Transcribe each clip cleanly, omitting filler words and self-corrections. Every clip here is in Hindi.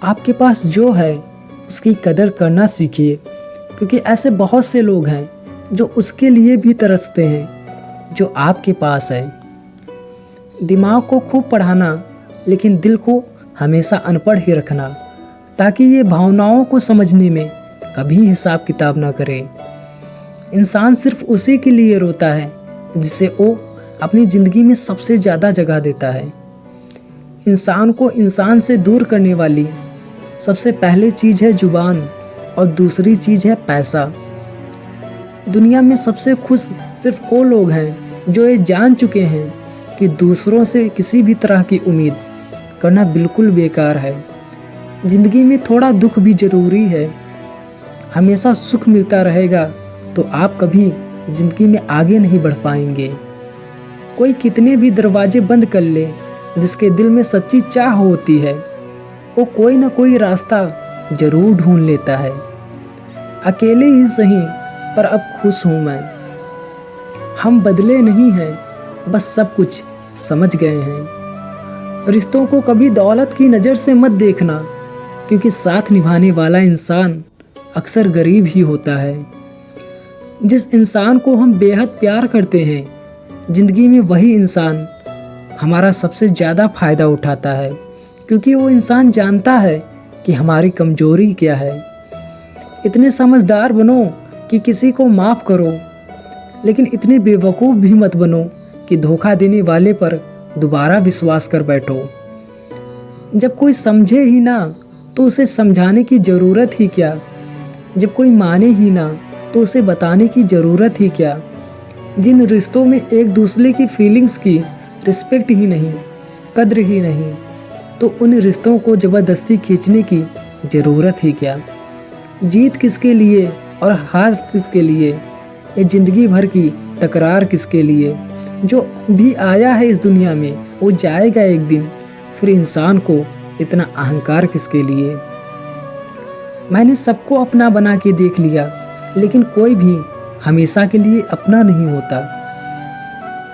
आपके पास जो है उसकी कदर करना सीखिए, क्योंकि ऐसे बहुत से लोग हैं जो उसके लिए भी तरसते हैं जो आपके पास है। दिमाग को खूब पढ़ाना, लेकिन दिल को हमेशा अनपढ़ ही रखना, ताकि ये भावनाओं को समझने में कभी हिसाब किताब ना करे। इंसान सिर्फ उसी के लिए रोता है जिसे वो अपनी ज़िंदगी में सबसे ज़्यादा जगह देता है। इंसान को इंसान से दूर करने वाली सबसे पहली चीज़ है जुबान, और दूसरी चीज़ है पैसा। दुनिया में सबसे खुश सिर्फ वो लोग हैं जो ये जान चुके हैं कि दूसरों से किसी भी तरह की उम्मीद करना बिल्कुल बेकार है। ज़िंदगी में थोड़ा दुख भी ज़रूरी है। हमेशा सुख मिलता रहेगा तो आप कभी ज़िंदगी में आगे नहीं बढ़ पाएंगे। कोई कितने भी दरवाजे बंद कर ले, जिसके दिल में सच्ची चाह होती है वो कोई ना कोई रास्ता ज़रूर ढूंढ लेता है। अकेले ही सही, पर अब खुश हूँ मैं। हम बदले नहीं हैं, बस सब कुछ समझ गए हैं। रिश्तों को कभी दौलत की नज़र से मत देखना, क्योंकि साथ निभाने वाला इंसान अक्सर गरीब ही होता है। जिस इंसान को हम बेहद प्यार करते हैं, ज़िंदगी में वही इंसान हमारा सबसे ज़्यादा फ़ायदा उठाता है, क्योंकि वो इंसान जानता है कि हमारी कमज़ोरी क्या है। इतने समझदार बनो कि किसी को माफ़ करो, लेकिन इतने बेवकूफ़ भी मत बनो कि धोखा देने वाले पर दोबारा विश्वास कर बैठो। जब कोई समझे ही ना तो उसे समझाने की ज़रूरत ही क्या। जब कोई माने ही ना तो उसे बताने की ज़रूरत ही क्या। जिन रिश्तों में एक दूसरे की फीलिंग्स की रिस्पेक्ट ही नहीं, कद्र ही नहीं, तो उन रिश्तों को ज़बरदस्ती खींचने की ज़रूरत ही क्या। जीत किसके लिए और हार किसके लिए, ये ज़िंदगी भर की तकरार किसके लिए। जो भी आया है इस दुनिया में वो जाएगा एक दिन, फिर इंसान को इतना अहंकार किसके लिए। मैंने सबको अपना बना के देख लिया, लेकिन कोई भी हमेशा के लिए अपना नहीं होता।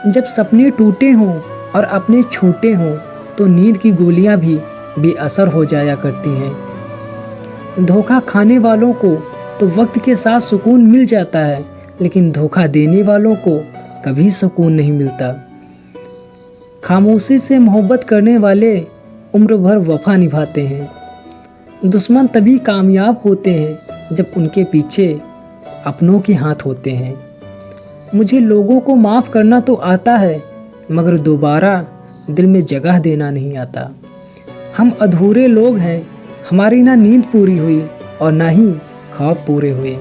जब सपने टूटे हों और अपने छूटे हों, तो नींद की गोलियां भी बेअसर हो जाया करती हैं। धोखा खाने वालों को तो वक्त के साथ सुकून मिल जाता है, लेकिन धोखा देने वालों को कभी सुकून नहीं मिलता। खामोशी से मोहब्बत करने वाले उम्र भर वफा निभाते हैं। दुश्मन तभी कामयाब होते हैं जब उनके पीछे अपनों के हाथ होते हैं। मुझे लोगों को माफ़ करना तो आता है, मगर दोबारा दिल में जगह देना नहीं आता। हम अधूरे लोग हैं, हमारी ना नींद पूरी हुई और ना ही ख्वाब पूरे हुए।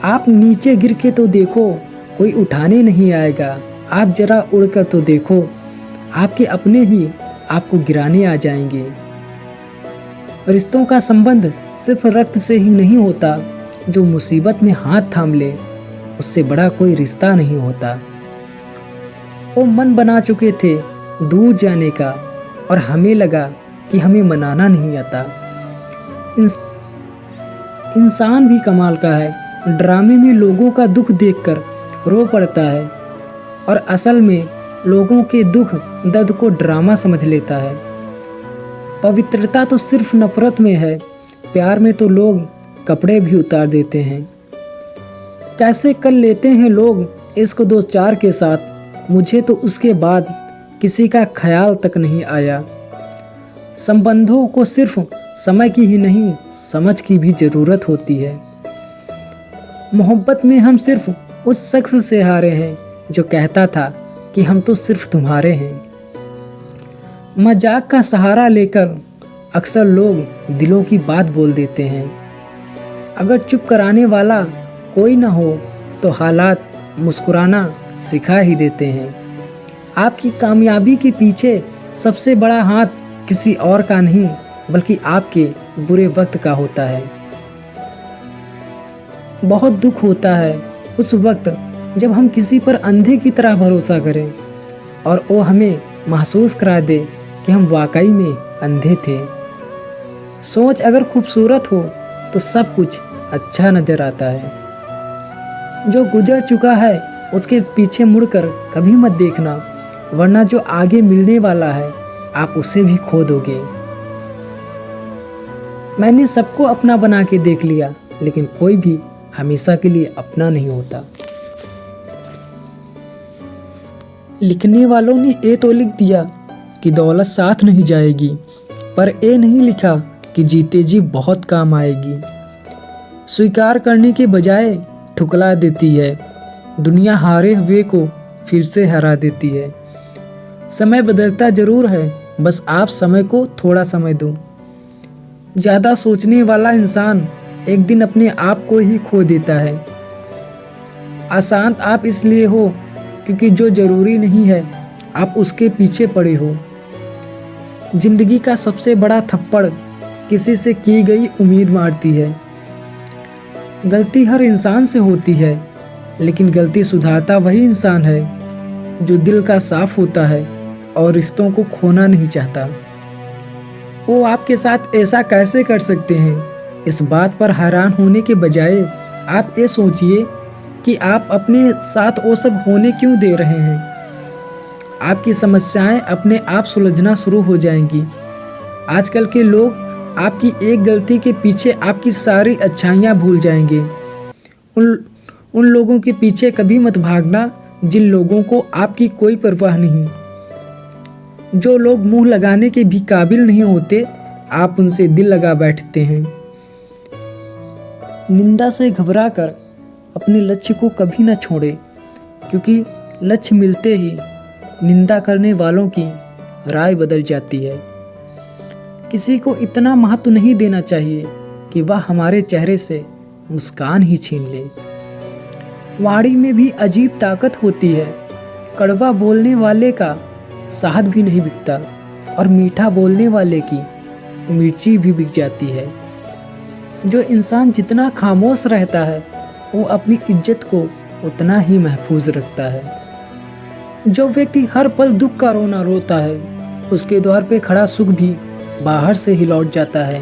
आप नीचे गिर के तो देखो, कोई उठाने नहीं आएगा। आप जरा उड़कर तो देखो, आपके अपने ही आपको गिराने आ जाएंगे। रिश्तों का संबंध सिर्फ रक्त से ही नहीं होता। जो मुसीबत में हाथ थाम ले, उससे बड़ा कोई रिश्ता नहीं होता। वो मन बना चुके थे दूर जाने का, और हमें लगा कि हमें मनाना नहीं आता। इंसान भी कमाल का है, ड्रामे में लोगों का दुख देखकर रो पड़ता है, और असल में लोगों के दुख दर्द को ड्रामा समझ लेता है। पवित्रता तो सिर्फ नफरत में है, प्यार में तो लोग कपड़े भी उतार देते हैं। कैसे कर लेते हैं लोग इश्क दो चार के साथ, मुझे तो उसके बाद किसी का ख्याल तक नहीं आया। संबंधों को सिर्फ समय की ही नहीं, समझ की भी ज़रूरत होती है। मोहब्बत में हम सिर्फ उस शख्स से हारे हैं जो कहता था कि हम तो सिर्फ तुम्हारे हैं। मजाक का सहारा लेकर अक्सर लोग दिलों की बात बोल देते हैं। अगर चुप कराने वाला कोई ना हो तो हालात मुस्कुराना सिखा ही देते हैं। आपकी कामयाबी के पीछे सबसे बड़ा हाथ किसी और का नहीं, बल्कि आपके बुरे वक्त का होता है। बहुत दुख होता है उस वक्त जब हम किसी पर अंधे की तरह भरोसा करें और वो हमें महसूस करा दे कि हम वाकई में अंधे थे। सोच अगर खूबसूरत हो तो सब कुछ अच्छा नज़र आता है। जो गुजर चुका है उसके पीछे मुड़कर कभी मत देखना, वरना जो आगे मिलने वाला है आप उसे भी खो दोगे। मैंने सबको अपना बना के देख लिया, लेकिन कोई भी हमेशा के लिए अपना नहीं होता। लिखने वालों ने ये तो लिख दिया कि दौलत साथ नहीं जाएगी, पर ये नहीं लिखा कि जीते जी बहुत काम आएगी। स्वीकार करने के बजाय ठुकरा देती है, दुनिया हारे हुए को फिर से हरा देती है। समय बदलता जरूर है, बस आप समय को थोड़ा समय दो। ज़्यादा सोचने वाला इंसान एक दिन अपने आप को ही खो देता है। अशांत आप इसलिए हो क्योंकि जो ज़रूरी नहीं है आप उसके पीछे पड़े हो। जिंदगी का सबसे बड़ा थप्पड़ किसी से की गई उम्मीद मारती है। गलती हर इंसान से होती है, लेकिन गलती सुधारता वही इंसान है जो दिल का साफ होता है और रिश्तों को खोना नहीं चाहता। वो आपके साथ ऐसा कैसे कर सकते हैं, इस बात पर हैरान होने के बजाय आप ये सोचिए कि आप अपने साथ वो सब होने क्यों दे रहे हैं। आपकी समस्याएं अपने आप सुलझना शुरू हो जाएंगी। आजकल के लोग आपकी एक गलती के पीछे आपकी सारी अच्छाइयाँ भूल जाएंगे। उन लोगों के पीछे कभी मत भागना जिन लोगों को आपकी कोई परवाह नहीं। जो लोग मुंह लगाने के भी काबिल नहीं होते, आप उनसे दिल लगा बैठते हैं। निंदा से घबराकर अपने लक्ष्य को कभी न छोड़े, क्योंकि लक्ष्य मिलते ही निंदा करने वालों की राय बदल जाती है। किसी को इतना महत्व नहीं देना चाहिए कि वह हमारे चेहरे से मुस्कान ही छीन ले। वाणी में भी अजीब ताकत होती है। कड़वा बोलने वाले का शहद भी नहीं बिकता और मीठा बोलने वाले की मिर्ची भी बिक जाती है। जो इंसान जितना खामोश रहता है वो अपनी इज्जत को उतना ही महफूज रखता है। जो व्यक्ति हर पल दुख का रोना रोता है, उसके द्वार पे खड़ा सुख भी बाहर से ही लौट जाता है।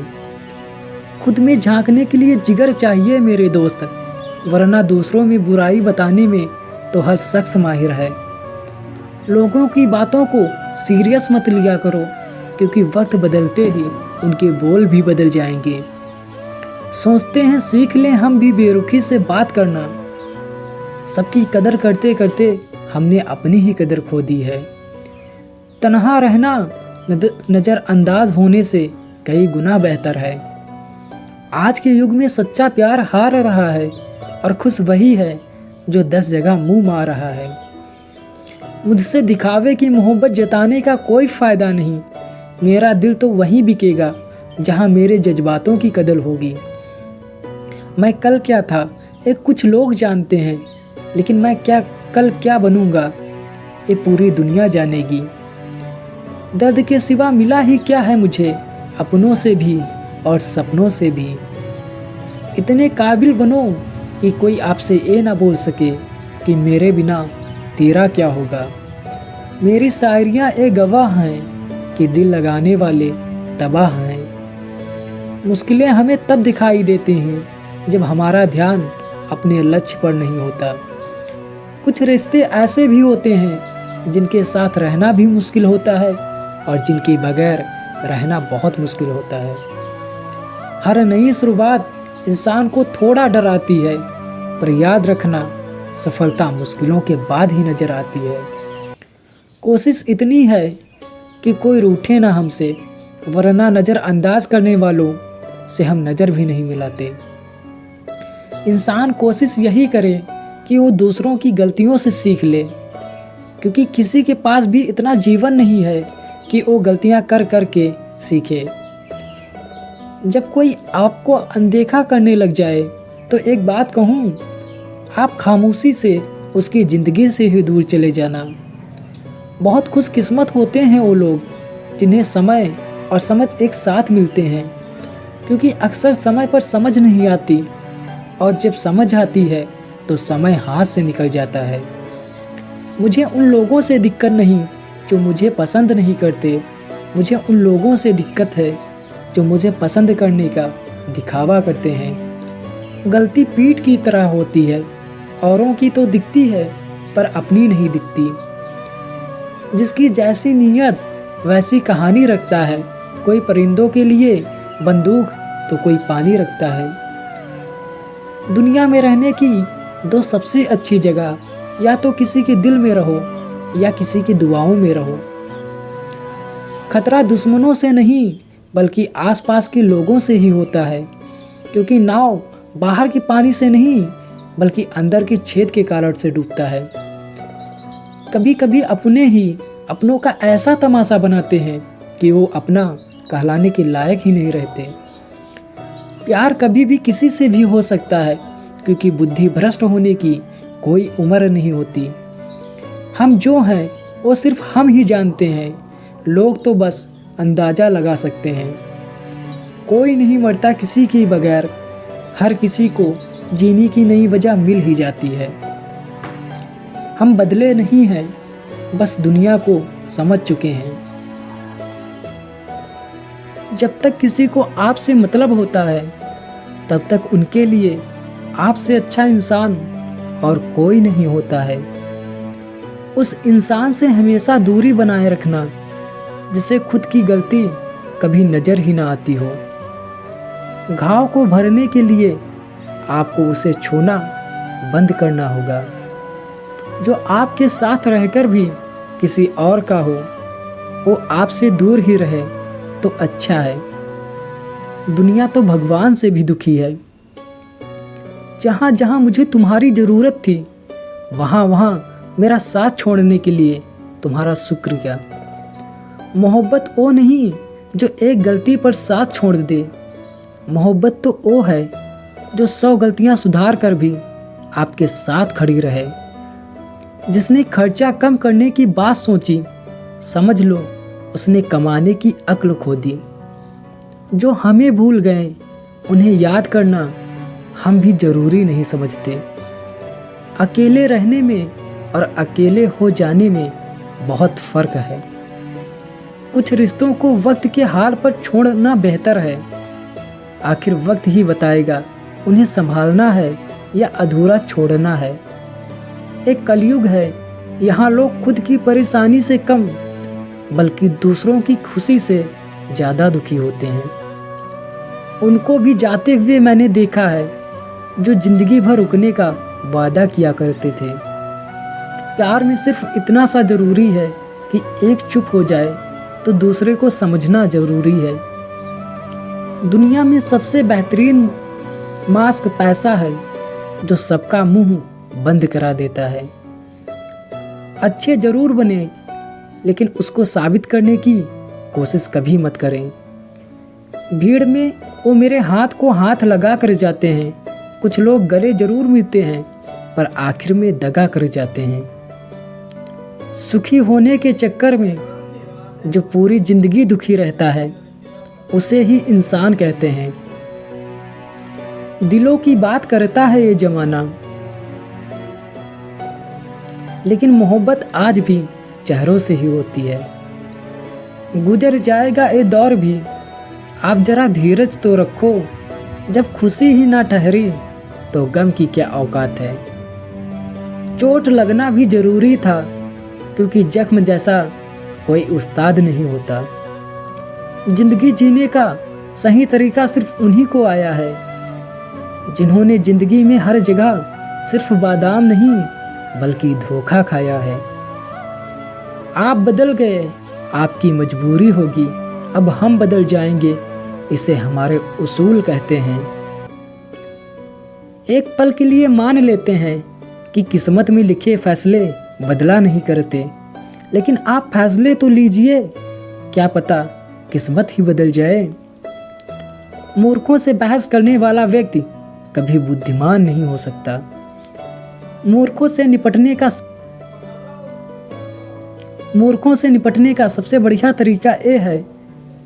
खुद में झांकने के लिए जिगर चाहिए मेरे दोस्त, वरना दूसरों में बुराई बताने में तो हर शख्स माहिर है। लोगों की बातों को सीरियस मत लिया करो, क्योंकि वक्त बदलते ही उनके बोल भी बदल जाएंगे। सोचते हैं सीख लें हम भी बेरुखी से बात करना। सबकी कदर करते करते हमने अपनी ही कदर खो दी है। तन्हा रहना नज़रअंदाज होने से कई गुना बेहतर है। आज के युग में सच्चा प्यार हार रहा है और खुश वही है जो 10 जगह मुंह मार रहा है। मुझसे दिखावे की मोहब्बत जताने का कोई फ़ायदा नहीं। मेरा दिल तो वहीं बिकेगा जहां मेरे जज्बातों की कदर होगी। मैं कल क्या था ये कुछ लोग जानते हैं, लेकिन मैं कल क्या बनूंगा ये पूरी दुनिया जानेगी। दर्द के सिवा मिला ही क्या है मुझे, अपनों से भी और सपनों से भी। इतने काबिल बनो कि कोई आपसे ये ना बोल सके कि मेरे बिना तेरा क्या होगा। मेरी शायरियाँ ये गवाह हैं कि दिल लगाने वाले तबाह हैं। मुश्किलें हमें तब दिखाई देती हैं जब हमारा ध्यान अपने लक्ष्य पर नहीं होता। कुछ रिश्ते ऐसे भी होते हैं जिनके साथ रहना भी मुश्किल होता है और जिनके बगैर रहना बहुत मुश्किल होता है। हर नई शुरुआत इंसान को थोड़ा डराती है, पर याद रखना सफलता मुश्किलों के बाद ही नजर आती है। कोशिश इतनी है कि कोई रूठे ना हमसे, वरना नज़रअंदाज करने वालों से हम नज़र भी नहीं मिलाते। इंसान कोशिश यही करे कि वो दूसरों की गलतियों से सीख ले, क्योंकि किसी के पास भी इतना जीवन नहीं है कि वो गलतियां कर कर के सीखे। जब कोई आपको अनदेखा करने लग जाए तो एक बात कहूँ, आप खामोशी से उसकी ज़िंदगी से ही दूर चले जाना। बहुत खुशकिस्मत होते हैं वो लोग जिन्हें समय और समझ एक साथ मिलते हैं, क्योंकि अक्सर समय पर समझ नहीं आती और जब समझ आती है तो समय हाथ से निकल जाता है। मुझे उन लोगों से दिक्कत नहीं जो मुझे पसंद नहीं करते, मुझे उन लोगों से दिक्कत है जो मुझे पसंद करने का दिखावा करते हैं। गलती पीठ की तरह होती है, औरों की तो दिखती है पर अपनी नहीं दिखती। जिसकी जैसी नीयत वैसी कहानी रखता है। कोई परिंदों के लिए बंदूक तो कोई पानी रखता है। दुनिया में रहने की दो सबसे अच्छी जगह, या तो किसी के दिल में रहो या किसी की दुआओं में रहो। खतरा दुश्मनों से नहीं बल्कि आसपास के लोगों से ही होता है, क्योंकि नाव बाहर के पानी से नहीं बल्कि अंदर के छेद के कारण से डूबता है। कभी कभी अपने ही अपनों का ऐसा तमाशा बनाते हैं कि वो अपना कहलाने के लायक ही नहीं रहते। प्यार कभी भी किसी से भी हो सकता है, क्योंकि बुद्धि भ्रष्ट होने की कोई उम्र नहीं होती। हम जो हैं वो सिर्फ हम ही जानते हैं, लोग तो बस अंदाज़ा लगा सकते हैं। कोई नहीं मरता किसी के बगैर, हर किसी को जीने की नई वजह मिल ही जाती है। हम बदले नहीं हैं, बस दुनिया को समझ चुके हैं। जब तक किसी को आपसे मतलब होता है, तब तक उनके लिए आपसे अच्छा इंसान और कोई नहीं होता है। उस इंसान से हमेशा दूरी बनाए रखना जिसे खुद की गलती कभी नज़र ही ना आती हो। घाव को भरने के लिए आपको उसे छूना बंद करना होगा। जो आपके साथ रहकर भी किसी और का हो, वो आपसे दूर ही रहे तो अच्छा है। दुनिया तो भगवान से भी दुखी है। जहाँ जहाँ मुझे तुम्हारी ज़रूरत थी, वहाँ वहाँ मेरा साथ छोड़ने के लिए तुम्हारा शुक्रिया। मोहब्बत वो नहीं जो एक गलती पर साथ छोड़ दे, मोहब्बत तो वो है जो 100 गलतियाँ सुधार कर भी आपके साथ खड़ी रहे। जिसने खर्चा कम करने की बात सोची, समझ लो उसने कमाने की अक्ल खो दी। जो हमें भूल गए उन्हें याद करना हम भी ज़रूरी नहीं समझते। अकेले रहने में और अकेले हो जाने में बहुत फ़र्क है। कुछ रिश्तों को वक्त के हाल पर छोड़ना बेहतर है। आखिर वक्त ही बताएगा उन्हें संभालना है या अधूरा छोड़ना है। एक कलयुग है, यहाँ लोग खुद की परेशानी से कम बल्कि दूसरों की खुशी से ज़्यादा दुखी होते हैं। उनको भी जाते हुए मैंने देखा है जो ज़िंदगी भर रुकने का वादा किया करते थे। प्यार में सिर्फ इतना सा ज़रूरी है कि एक चुप हो जाए तो दूसरे को समझना ज़रूरी है। दुनिया में सबसे बेहतरीन मास्क पैसा है, जो सबका मुंह बंद करा देता है। अच्छे ज़रूर बने, लेकिन उसको साबित करने की कोशिश कभी मत करें। भीड़ में वो मेरे हाथ को हाथ लगा कर जाते हैं। कुछ लोग गले जरूर मिलते हैं, पर आखिर में दगा कर जाते हैं। सुखी होने के चक्कर में जो पूरी जिंदगी दुखी रहता है, उसे ही इंसान कहते हैं। दिलों की बात करता है ये जमाना, लेकिन मोहब्बत आज भी चेहरों से ही होती है। गुजर जाएगा ये दौर भी, आप जरा धीरज तो रखो। जब खुशी ही ना ठहरी तो गम की क्या औकात है। चोट लगना भी जरूरी था, क्योंकि जख्म जैसा कोई उस्ताद नहीं होता। जिंदगी जीने का सही तरीका सिर्फ उन्हीं को आया है, जिन्होंने जिंदगी में हर जगह सिर्फ बादाम नहीं बल्कि धोखा खाया है। आप बदल गए, आपकी मजबूरी होगी, अब हम बदल जाएंगे, इसे हमारे उसूल कहते हैं। एक पल के लिए मान लेते हैं कि किस्मत में लिखे फैसले बदला नहीं करते, लेकिन आप फैसले तो लीजिए, क्या पता किस्मत ही बदल जाए। मूर्खों से बहस करने वाला व्यक्ति कभी बुद्धिमान नहीं हो सकता। मूर्खों से निपटने का सबसे बढ़िया तरीका ये है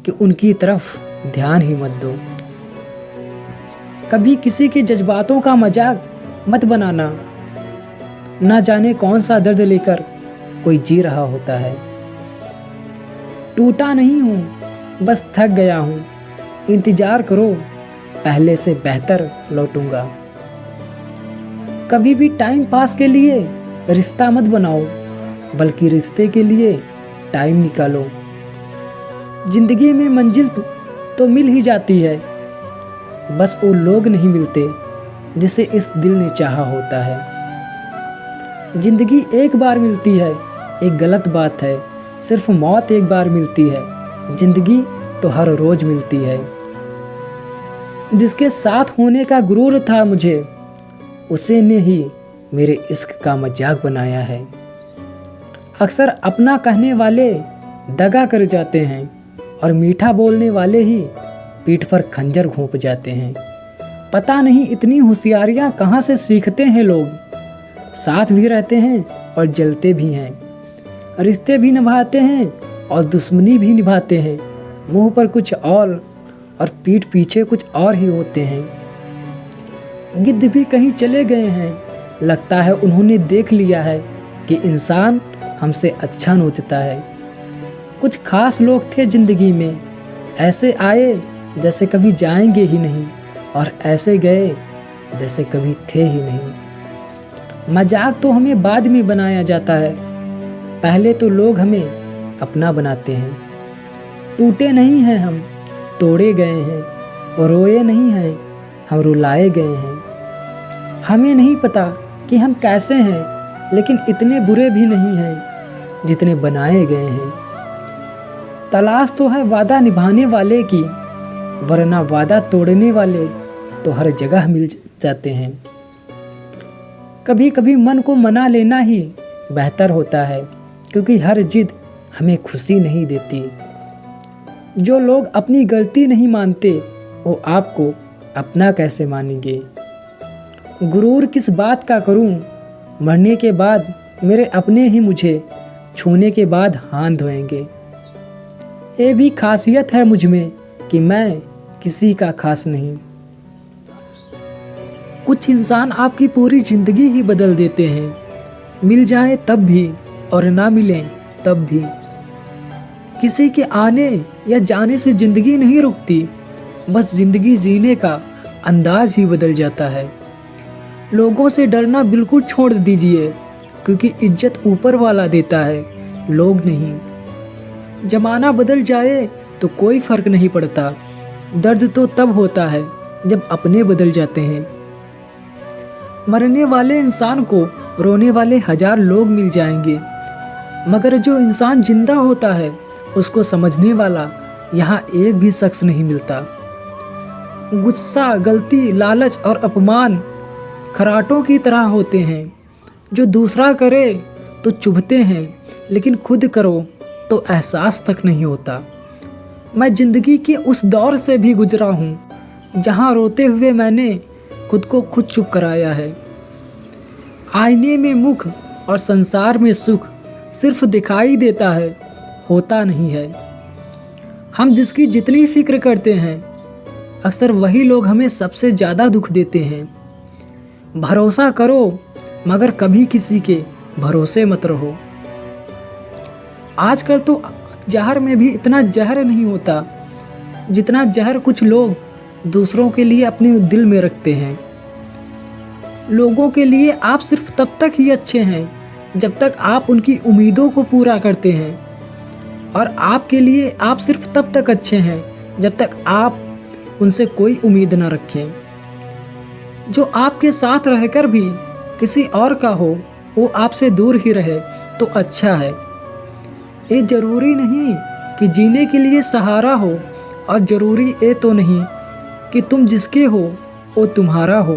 कि उनकी तरफ ध्यान ही मत दो। कभी किसी के जज्बातों का मजाक मत बनाना। ना जाने कौन सा दर्द लेकर कोई जी रहा होता है। टूटा नहीं हूँ, बस थक गया हूँ, इंतजार करो, पहले से बेहतर लौटूंगा। कभी भी टाइम पास के लिए रिश्ता मत बनाओ, बल्कि रिश्ते के लिए टाइम निकालो। जिंदगी में मंजिल तो मिल ही जाती है, बस वो लोग नहीं मिलते जिसे इस दिल ने चाहा होता है। जिंदगी एक बार मिलती है, एक गलत बात है। सिर्फ मौत एक बार मिलती है, जिंदगी तो हर रोज मिलती है। जिसके साथ होने का गुरूर था मुझे, उसे ने ही मेरे इश्क का मजाक बनाया है। अक्सर अपना कहने वाले दगा कर जाते हैं और मीठा बोलने वाले ही पीठ पर खंजर घोंप जाते हैं। पता नहीं इतनी होशियारियाँ कहाँ से सीखते हैं लोग। साथ भी रहते हैं और जलते भी हैं, रिश्ते भी निभाते हैं और दुश्मनी भी निभाते हैं। मुंह पर कुछ और पीठ पीछे कुछ और ही होते हैं। गिद्ध भी कहीं चले गए हैं, लगता है उन्होंने देख लिया है कि इंसान हमसे अच्छा नोचता है। कुछ खास लोग थे ज़िंदगी में, ऐसे आए जैसे कभी जाएंगे ही नहीं और ऐसे गए जैसे कभी थे ही नहीं। मजाक तो हमें बाद में बनाया जाता है, पहले तो लोग हमें अपना बनाते हैं। टूटे नहीं हैं हम, तोड़े गए हैं, और रोए नहीं हैं, हम रुलाए गए हैं। हमें नहीं पता कि हम कैसे हैं, लेकिन इतने बुरे भी नहीं हैं जितने बनाए गए हैं। तलाश तो है वादा निभाने वाले की, वरना वादा तोड़ने वाले तो हर जगह मिल जाते हैं। कभी कभी मन को मना लेना ही बेहतर होता है, क्योंकि हर जिद हमें खुशी नहीं देती। जो लोग अपनी गलती नहीं मानते, वो आपको अपना कैसे मानेंगे। गुरूर किस बात का करूं, मरने के बाद मेरे अपने ही मुझे छूने के बाद हाथ धोएंगे। ये भी खासियत है मुझ में कि मैं किसी का खास नहीं। कुछ इंसान आपकी पूरी ज़िंदगी ही बदल देते हैं, मिल जाए तब भी और ना मिलें तब भी। किसी के आने या जाने से ज़िंदगी नहीं रुकती, बस ज़िंदगी जीने का अंदाज ही बदल जाता है। लोगों से डरना बिल्कुल छोड़ दीजिए, क्योंकि इज्जत ऊपर वाला देता है, लोग नहीं। ज़माना बदल जाए तो कोई फ़र्क नहीं पड़ता, दर्द तो तब होता है जब अपने बदल जाते हैं। मरने वाले इंसान को रोने वाले 1000 लोग मिल जाएंगे, मगर जो इंसान जिंदा होता है उसको समझने वाला यहाँ एक भी शख्स नहीं मिलता। गुस्सा, गलती, लालच और अपमान खराटों की तरह होते हैं, जो दूसरा करे तो चुभते हैं, लेकिन खुद करो तो एहसास तक नहीं होता। मैं ज़िंदगी के उस दौर से भी गुजरा हूँ जहाँ रोते हुए मैंने खुद को खुद चुप कराया है। आईने में मुख और संसार में सुख सिर्फ दिखाई देता है, होता नहीं है। हम जिसकी जितनी फिक्र करते हैं, अक्सर वही लोग हमें सबसे ज़्यादा दुख देते हैं। भरोसा करो, मगर कभी किसी के भरोसे मत रहो। आजकल तो जहर में भी इतना जहर नहीं होता जितना जहर कुछ लोग दूसरों के लिए अपने दिल में रखते हैं। लोगों के लिए आप सिर्फ तब तक ही अच्छे हैं जब तक आप उनकी उम्मीदों को पूरा करते हैं, और आपके लिए आप सिर्फ तब तक अच्छे हैं जब तक आप उनसे कोई उम्मीद न रखें। जो आपके साथ रहकर भी किसी और का हो, वो आपसे दूर ही रहे तो अच्छा है। ये ज़रूरी नहीं कि जीने के लिए सहारा हो, और ज़रूरी ये तो नहीं कि तुम जिसके हो वो तुम्हारा हो।